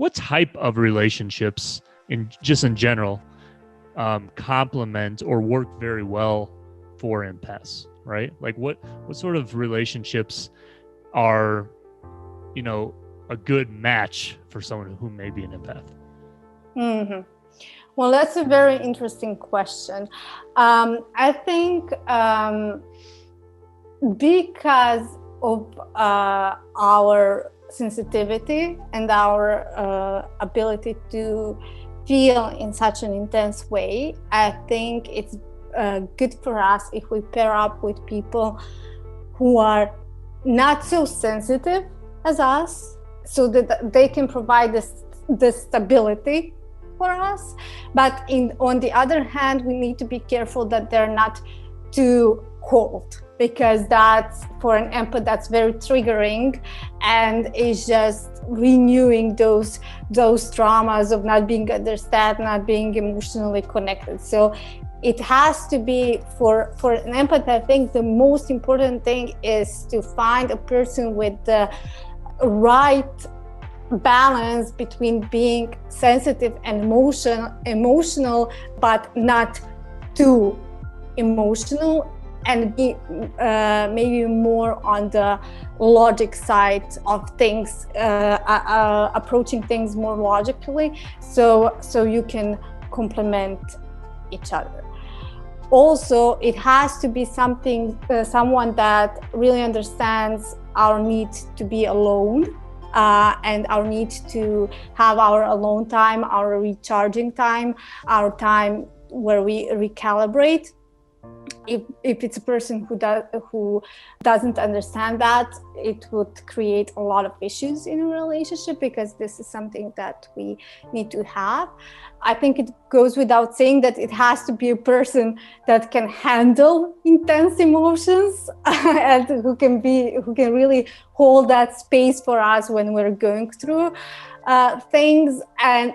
what type of relationships in general complement or work very well for empaths, right? Like what sort of relationships are, a good match for someone who may be an empath? Mm-hmm. Well, that's a very interesting question. I think because of our sensitivity and our ability to feel in such an intense way, I think it's good for us if we pair up with people who are not so sensitive as us, so that they can provide this stability for us. But on the other hand, we need to be careful that they're not too cold, because that's, for an empath, that's very triggering and is just renewing those traumas of not being understood, not being emotionally connected. So it has to be, for an empath, I think the most important thing is to find a person with the right balance between being sensitive and emotional, but not too emotional, and be maybe more on the logic side of things, approaching things more logically, so you can complement each other. Also, it has to be someone that really understands our need to be alone, and our need to have our alone time, our recharging time, our time where we recalibrate. If it's a person who doesn't understand that, it would create a lot of issues in a relationship, because this is something that we need to have. I think it goes without saying that it has to be a person that can handle intense emotions and who can really hold that space for us when we're going through things. And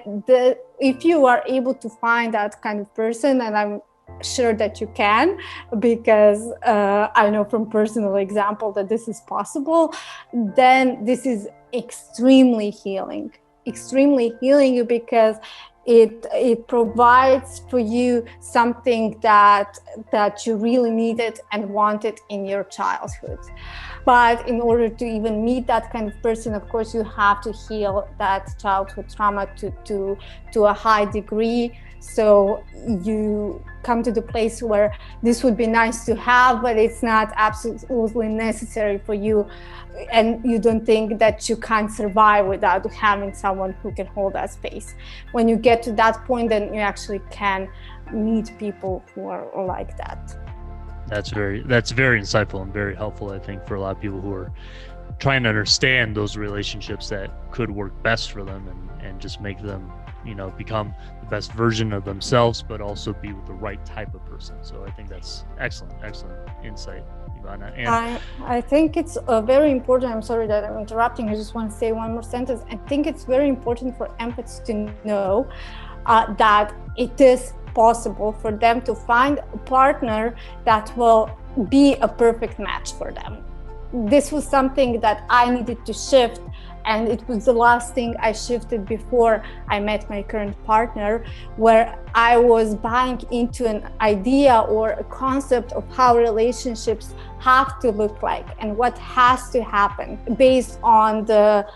if you are able to find that kind of person, and I'm sure that you can, because I know from personal example that this is possible, then this is extremely healing, because it provides for you something that you really needed and wanted in your childhood. But in order to even meet that kind of person, of course, you have to heal that childhood trauma to a high degree. So you come to the place where this would be nice to have, but it's not absolutely necessary for you. And you don't think that you can't survive without having someone who can hold that space. When you get to that point, then you actually can meet people who are like that. That's very insightful and very helpful, I think, for a lot of people who are trying to understand those relationships that could work best for them, and just make them, become the best version of themselves, but also be with the right type of person. So I think that's excellent insight, Ivana. And I think it's very important. I'm sorry that I'm interrupting. I just want to say one more sentence. I think it's very important for empaths to know that it is possible for them to find a partner that will be a perfect match for them. This was something that I needed to shift, and it was the last thing I shifted before I met my current partner, where I was buying into an idea or a concept of how relationships have to look like and what has to happen based on the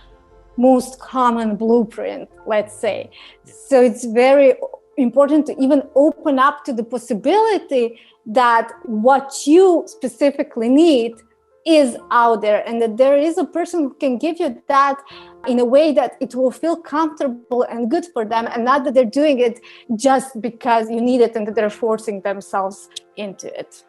most common blueprint, let's say. So it's very important to even open up to the possibility that what you specifically need is out there, and that there is a person who can give you that in a way that it will feel comfortable and good for them, and not that they're doing it just because you need it and that they're forcing themselves into it.